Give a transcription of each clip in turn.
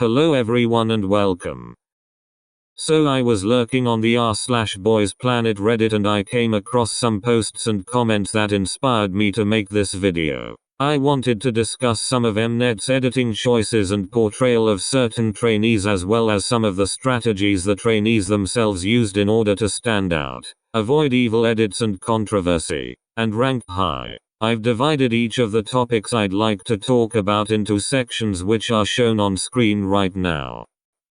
Hello everyone and welcome. So I was lurking on the r/boys planet Reddit and I came across some posts and comments that inspired me to make this video. I wanted to discuss some of Mnet's editing choices and portrayal of certain trainees, as well as some of the strategies the trainees themselves used in order to stand out, avoid evil edits and controversy, and rank high. I've divided each of the topics I'd like to talk about into sections which are shown on screen right now.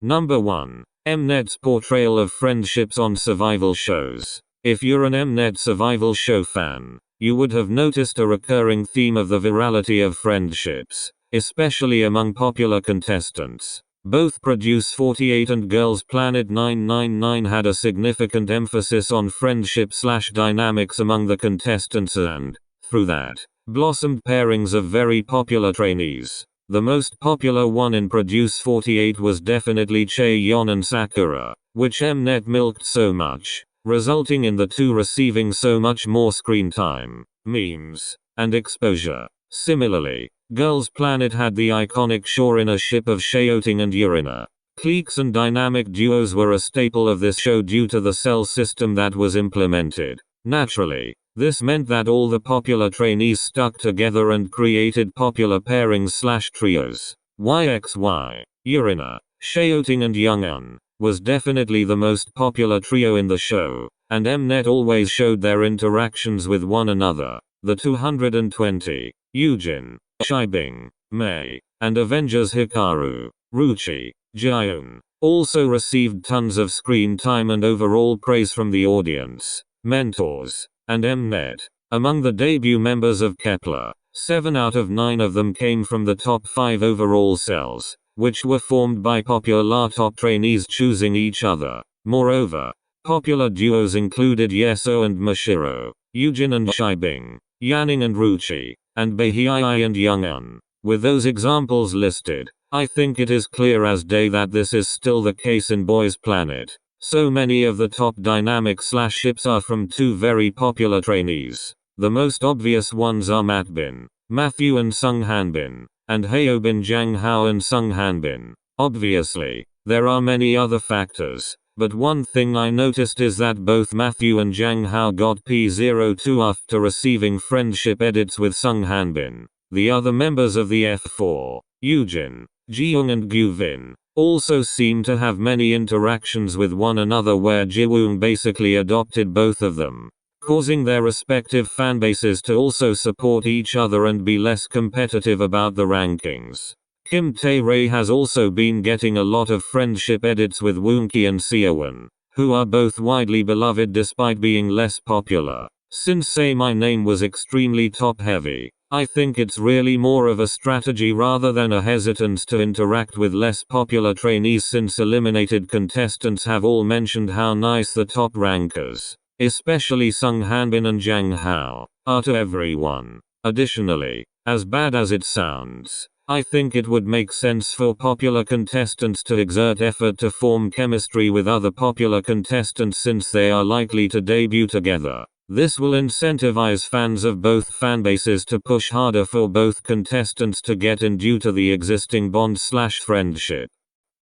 Number 1. Mnet's portrayal of friendships on survival shows. If you're an Mnet survival show fan, you would have noticed a recurring theme of the virality of friendships, especially among popular contestants. Both Produce 48 and Girls Planet 999 had a significant emphasis on friendship/dynamics among the contestants and, through that, blossomed pairings of very popular trainees. The most popular one in Produce 48 was definitely Chaeyeon and Sakura, which Mnet milked so much, resulting in the two receiving so much more screen time, memes, and exposure. Similarly, Girls Planet had the iconic ship of Shaoting and Urina. Cliques and dynamic duos were a staple of this show due to the cell system that was implemented. Naturally, this meant that all the popular trainees stuck together and created popular pairings/trios. YXY, Urina, Shaoting and Youngun was definitely the most popular trio in the show, and Mnet always showed their interactions with one another. The 220, Yujin, Shibing, Mei, and Avengers Hikaru, Ruchi, Jiyeon, also received tons of screen time and overall praise from the audience, mentors, and Mnet. Among the debut members of Kepler, 7 out of 9 of them came from the top 5 overall cells, which were formed by popular top trainees choosing each other. Moreover, popular duos included Yeso and Mashiro, Yujin and Shibing, Yanning and Ruchi, and Bahiai and Youngun. With those examples listed, I think it is clear as day that this is still the case in Boys Planet. So many of the top dynamics/ships are from two very popular trainees. The most obvious ones are Matbin, Matthew and Sung Hanbin, and Haobin Jang Hao and Sung Hanbin. Obviously, there are many other factors, but one thing I noticed is that both Matthew and Jang Hao got P02 after receiving friendship edits with Sung Hanbin. The other members of the F4, Yujin, Jiyoung and Gyuvin, also seem to have many interactions with one another where Jiwoong basically adopted both of them, causing their respective fanbases to also support each other and be less competitive about the rankings. Kim Tae-rae has also been getting a lot of friendship edits with Woonki and Seowon, who are both widely beloved despite being less popular. Since Say My Name was extremely top-heavy, I think it's really more of a strategy rather than a hesitance to interact with less popular trainees, since eliminated contestants have all mentioned how nice the top rankers, especially Sung Hanbin and Jang Hao, are to everyone. Additionally, as bad as it sounds, I think it would make sense for popular contestants to exert effort to form chemistry with other popular contestants since they are likely to debut together. This will incentivize fans of both fanbases to push harder for both contestants to get in due to the existing bond/friendship.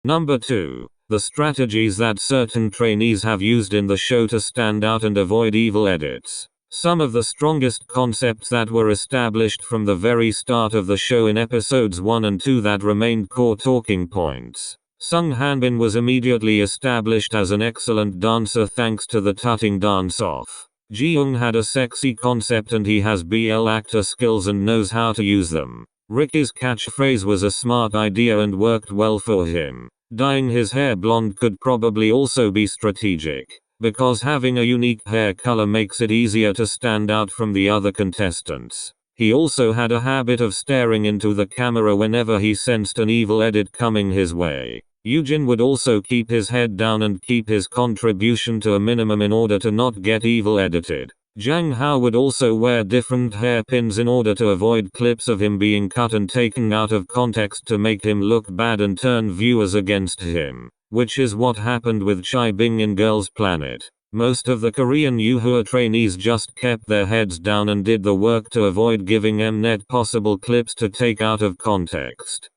Number 2. The strategies that certain trainees have used in the show to stand out and avoid evil edits. Some of the strongest concepts that were established from the very start of the show in episodes 1 and 2 that remained core talking points. Sung Hanbin was immediately established as an excellent dancer thanks to the tutting dance-off. Jiyoung had a sexy concept and he has BL actor skills and knows how to use them. Ricky's catchphrase was a smart idea and worked well for him. Dyeing his hair blonde could probably also be strategic, because having a unique hair color makes it easier to stand out from the other contestants. He also had a habit of staring into the camera whenever he sensed an evil edit coming his way. Yujin would also keep his head down and keep his contribution to a minimum in order to not get evil edited. Jang Hao would also wear different hairpins in order to avoid clips of him being cut and taken out of context to make him look bad and turn viewers against him, which is what happened with Shibing in Girls Planet. Most of the Korean Yuhua trainees just kept their heads down and did the work to avoid giving Mnet possible clips to take out of context.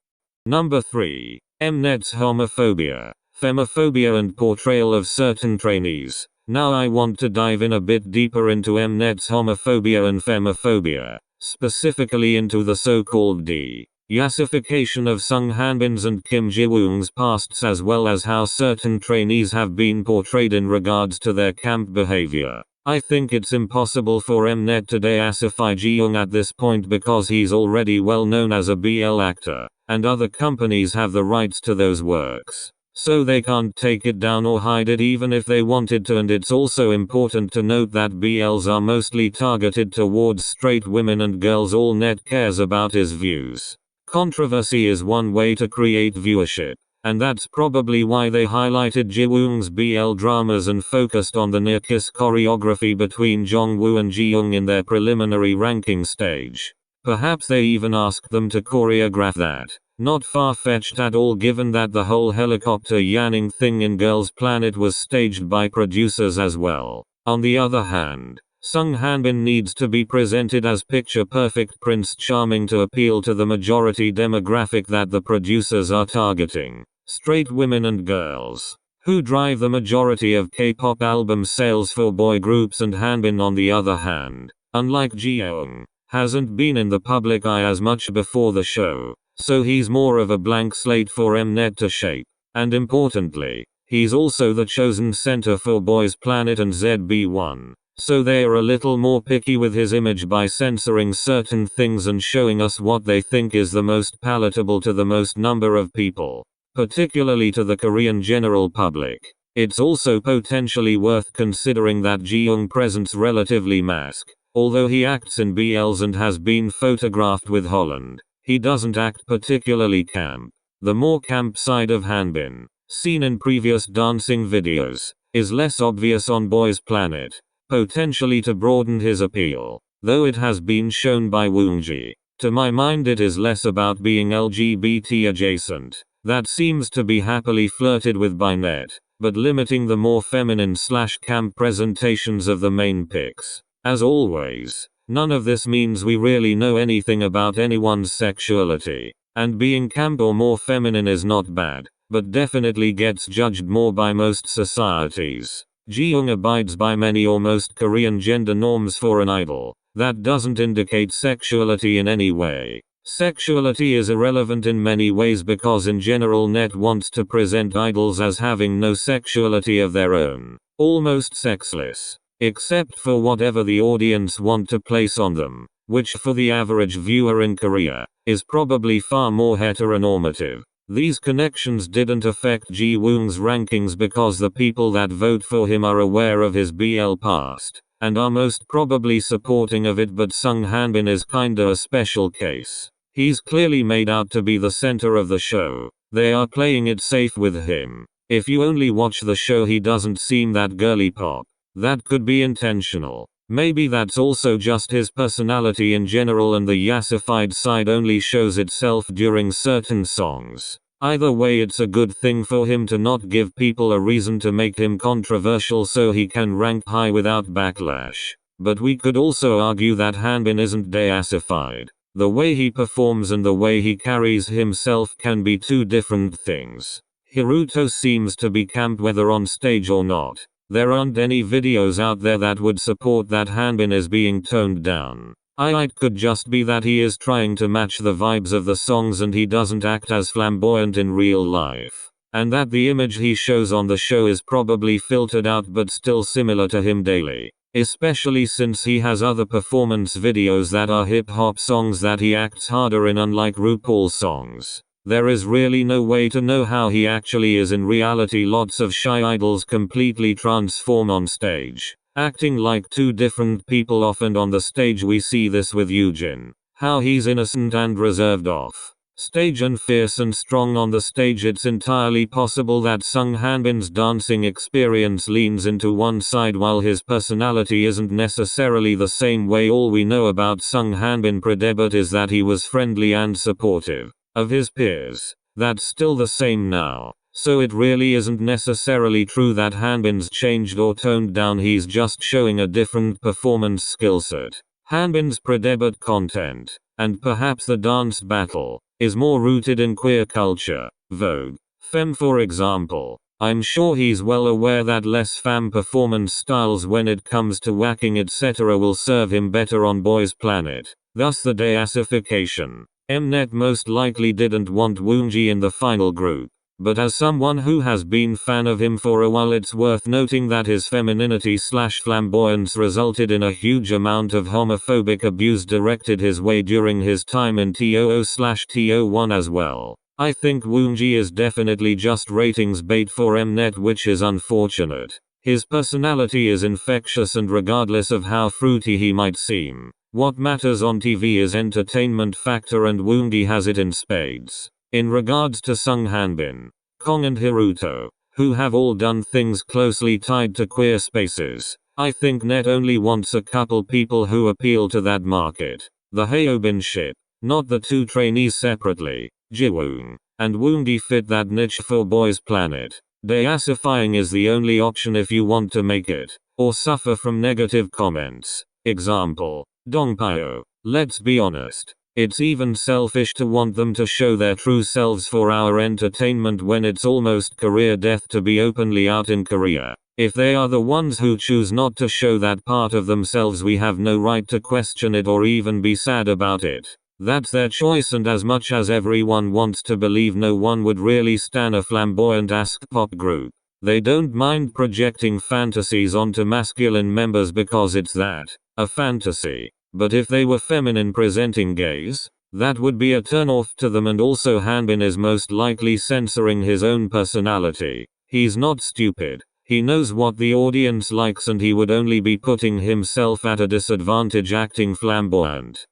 Number 3. Mnet's homophobia, femmephobia and portrayal of certain trainees. Now I want to dive in a bit deeper into Mnet's homophobia and femmephobia, specifically into the so-called de-yassification of Sung Hanbin's and Kim Ji-woong's pasts, as well as how certain trainees have been portrayed in regards to their camp behavior. I think it's impossible for Mnet to de-yassify Ji-young at this point because he's already well known as a BL actor, and other companies have the rights to those works. So they can't take it down or hide it even if they wanted to, and it's also important to note that BLs are mostly targeted towards straight women and girls. All Net cares about is views. Controversy is one way to create viewership, and that's probably why they highlighted Ji-woong's BL dramas and focused on the near-kiss choreography between Jong-woo and Ji-young in their preliminary ranking stage. Perhaps they even asked them to choreograph that. Not far-fetched at all, given that the whole helicopter yanning thing in Girls Planet was staged by producers as well. On the other hand, Sung Hanbin needs to be presented as picture-perfect Prince Charming to appeal to the majority demographic that the producers are targeting. Straight women and girls, who drive the majority of K-pop album sales for boy groups, and Hanbin on the other hand, unlike Ji-young, hasn't been in the public eye as much before the show. So he's more of a blank slate for Mnet to shape. And importantly, he's also the chosen center for Boys Planet and ZB1. So they are a little more picky with his image by censoring certain things and showing us what they think is the most palatable to the most number of people, particularly to the Korean general public. It's also potentially worth considering that Ji-young presents relatively mask. Although he acts in BLs and has been photographed with Holland, he doesn't act particularly camp. The more camp side of Hanbin, seen in previous dancing videos, is less obvious on Boys Planet, potentially to broaden his appeal, though it has been shown by Woongji. To my mind, it is less about being LGBT adjacent. That seems to be happily flirted with by Net, but limiting the more feminine/camp presentations of the main pics. As always, none of this means we really know anything about anyone's sexuality, and being camp or more feminine is not bad, but definitely gets judged more by most societies. Ji-young abides by many or most Korean gender norms for an idol. That doesn't indicate sexuality in any way. Sexuality is irrelevant in many ways because in general Net wants to present idols as having no sexuality of their own, almost sexless. Except for whatever the audience want to place on them, which for the average viewer in Korea, is probably far more heteronormative. These connections didn't affect Ji-woong's rankings because the people that vote for him are aware of his BL past, and are most probably supporting of it, but Sung Hanbin is kinda a special case. He's clearly made out to be the center of the show. They are playing it safe with him. If you only watch the show, he doesn't seem that girly pop. That could be intentional. Maybe that's also just his personality in general, and the yassified side only shows itself during certain songs. Either way, it's a good thing for him to not give people a reason to make him controversial so he can rank high without backlash. But we could also argue that Hanbin isn't de-yassified. The way he performs and the way he carries himself can be two different things. Hiruto seems to be camp whether on stage or not. There aren't any videos out there that would support that Hanbin is being toned down. It could just be that he is trying to match the vibes of the songs and he doesn't act as flamboyant in real life. And that the image he shows on the show is probably filtered out but still similar to him daily. Especially since he has other performance videos that are hip-hop songs that he acts harder in, unlike RuPaul's songs. There is really no way to know how he actually is in reality. Lots of shy idols completely transform on stage, acting like two different people off and on the stage. We see this with Eugene, how he's innocent and reserved off stage and fierce and strong on the stage. It's entirely possible that Sung Hanbin's dancing experience leans into one side while his personality isn't necessarily the same way. All we know about Sung Hanbin pre-debut is that he was friendly and supportive of his peers. That's still the same now. So it really isn't necessarily true that Hanbin's changed or toned down. He's just showing a different performance skill set. Hanbin's pre-debut content, and perhaps the dance battle, is more rooted in queer culture, Vogue. Femme for example. I'm sure he's well aware that less femme performance styles when it comes to whacking etc. will serve him better on Boys Planet. Thus the deification. Mnet most likely didn't want Woongi in the final group. But as someone who has been fan of him for a while, it's worth noting that his femininity/flamboyance resulted in a huge amount of homophobic abuse directed his way during his time in TOO/TO1 as well. I think Woongi is definitely just ratings bait for Mnet, which is unfortunate. His personality is infectious, and regardless of how fruity he might seem, what matters on TV is entertainment factor, and Woongi has it in spades. In regards to Sung Hanbin, Kong and Hiruto, who have all done things closely tied to queer spaces, I think Net only wants a couple people who appeal to that market. The Haobins ship, not the two trainees separately. Jiwoong and Woongi fit that niche for Boys Planet. Deifying is the only option if you want to make it, or suffer from negative comments. Example, Dongpyo. Let's be honest. It's even selfish to want them to show their true selves for our entertainment when it's almost career death to be openly out in Korea. If they are the ones who choose not to show that part of themselves, we have no right to question it or even be sad about it. That's their choice, and as much as everyone wants to believe no one would really stan a flamboyant-ass pop group, they don't mind projecting fantasies onto masculine members because it's a fantasy. But if they were feminine presenting gays, that would be a turn-off to them, and also Hanbin is most likely censoring his own personality. He's not stupid. He knows what the audience likes, and he would only be putting himself at a disadvantage acting flamboyant.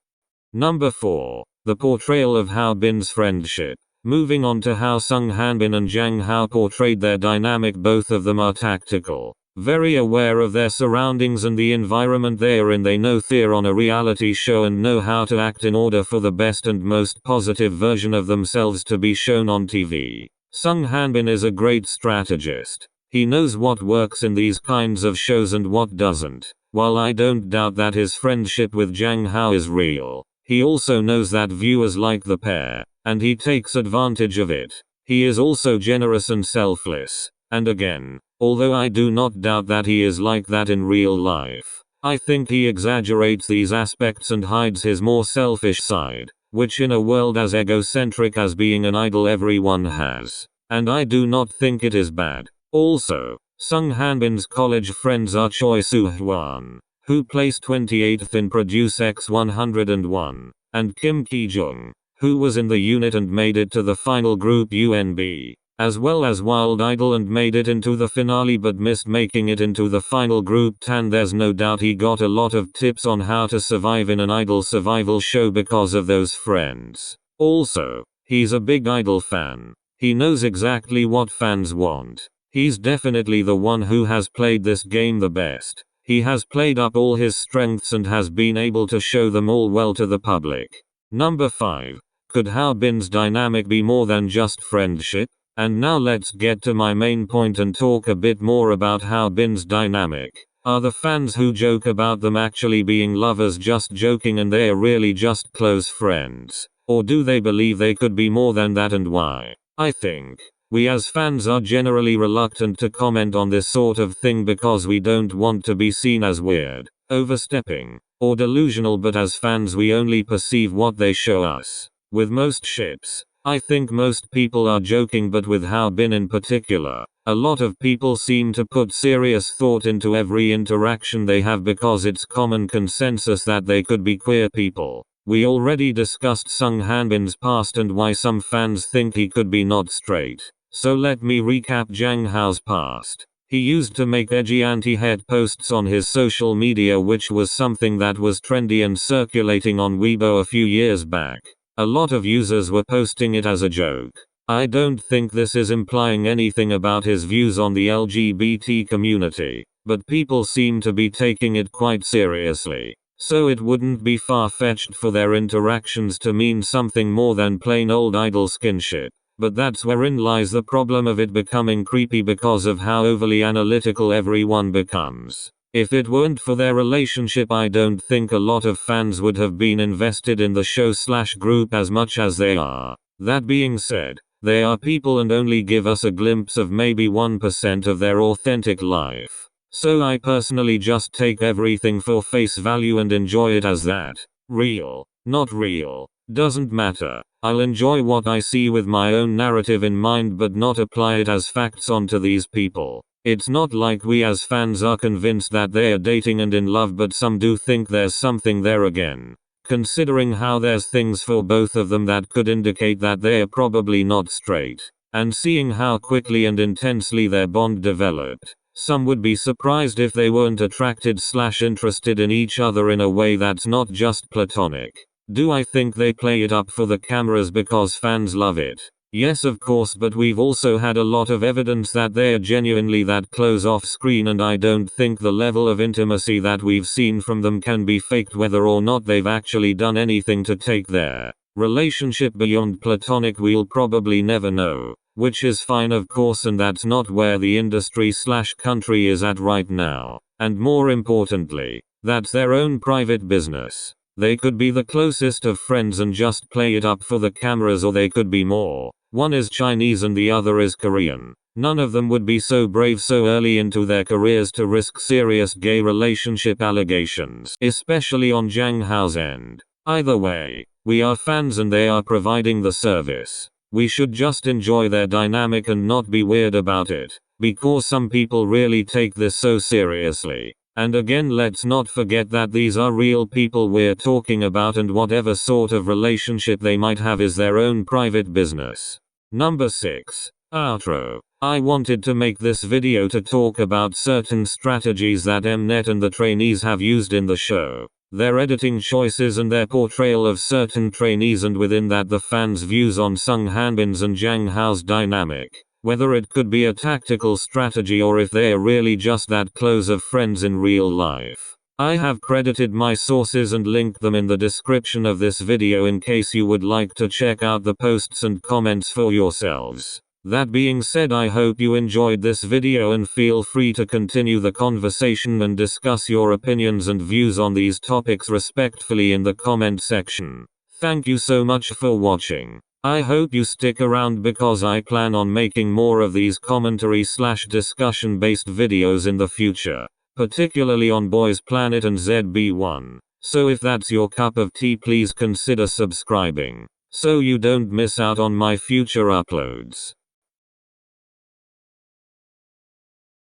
Number 4. The portrayal of Haobins' friendship. Moving on to how Sung Hanbin and Jang Hao portrayed their dynamic, both of them are tactical, very aware of their surroundings and the environment they are in. They know they're on a reality show and know how to act in order for the best and most positive version of themselves to be shown on TV. Sung Hanbin is a great strategist. He knows what works in these kinds of shows and what doesn't. While I don't doubt that his friendship with Jang Hao is real, he also knows that viewers like the pair, and he takes advantage of it. He is also generous and selfless. And again, although I do not doubt that he is like that in real life, I think he exaggerates these aspects and hides his more selfish side, which in a world as egocentric as being an idol everyone has. And I do not think it is bad. Also, Sung Hanbin's college friends are Choi Soo-hwan, who placed 28th in Produce X 101, and Kim Ki-jung, who was in the unit and made it to the final group UNB, as well as Wild Idol and made it into the finale but missed making it into the final group Tan. There's no doubt he got a lot of tips on how to survive in an idol survival show because of those friends. Also, he's a big idol fan. He knows exactly what fans want. He's definitely the one who has played this game the best. He has played up all his strengths and has been able to show them all well to the public. Number 5. Could Haobins' dynamic be more than just friendship? And now let's get to my main point and talk a bit more about Haobins' dynamic. Are the fans who joke about them actually being lovers just joking and they are really just close friends? Or do they believe they could be more than that, and why? I think we as fans are generally reluctant to comment on this sort of thing because we don't want to be seen as weird, overstepping, or delusional, but as fans we only perceive what they show us. With most ships, I think most people are joking, but with Haobin in particular, a lot of people seem to put serious thought into every interaction they have because it's common consensus that they could be queer people. We already discussed Sung Hanbin's past and why some fans think he could be not straight. So let me recap Jang Hao's past. He used to make edgy anti-het posts on his social media, which was something that was trendy and circulating on Weibo a few years back. A lot of users were posting it as a joke. I don't think this is implying anything about his views on the LGBT community, but people seem to be taking it quite seriously. So it wouldn't be far-fetched for their interactions to mean something more than plain old idol skinship. But that's wherein lies the problem of it becoming creepy because of how overly analytical everyone becomes. If it weren't for their relationship, I don't think a lot of fans would have been invested in the show/group as much as they are. That being said, They are people and only give us a glimpse of maybe 1% of their authentic life. So I personally just take everything for face value and enjoy it as that. Real, not real, doesn't matter. I'll enjoy what I see with my own narrative in mind but not apply it as facts onto these people. It's not like we as fans are convinced that they are dating and in love, but some do think there's something there again. Considering how there's things for both of them that could indicate that they are probably not straight. And seeing how quickly and intensely their bond developed. Some would be surprised if they weren't attracted/interested in each other in a way that's not just platonic. Do I think they play it up for the cameras because fans love it? Yes, of course, but we've also had a lot of evidence that they are genuinely that close off screen, and I don't think the level of intimacy that we've seen from them can be faked whether or not they've actually done anything to take their relationship beyond platonic. We'll probably never know. Which is fine, of course, and that's not where the industry/country is at right now. And more importantly, that's their own private business. They could be the closest of friends and just play it up for the cameras, or they could be more. One is Chinese and the other is Korean. None of them would be so brave so early into their careers to risk serious gay relationship allegations, especially on Zhang Hao's end. Either way, we are fans and they are providing the service. We should just enjoy their dynamic and not be weird about it, because some people really take this so seriously. And again, let's not forget that these are real people we're talking about, and whatever sort of relationship they might have is their own private business. Number 6. Outro. I wanted to make this video to talk about certain strategies that Mnet and the trainees have used in the show. Their editing choices and their portrayal of certain trainees, and within that the fans' views on Sung Haobins and Zhang Hao's dynamic. Whether it could be a tactical strategy or if they are really just that close of friends in real life. I have credited my sources and linked them in the description of this video in case you would like to check out the posts and comments for yourselves. That being said, I hope you enjoyed this video and feel free to continue the conversation and discuss your opinions and views on these topics respectfully in the comment section. Thank you so much for watching. I hope you stick around because I plan on making more of these commentary/discussion based videos in the future, particularly on Boys Planet and ZB1. So if that's your cup of tea, please consider subscribing, so you don't miss out on my future uploads.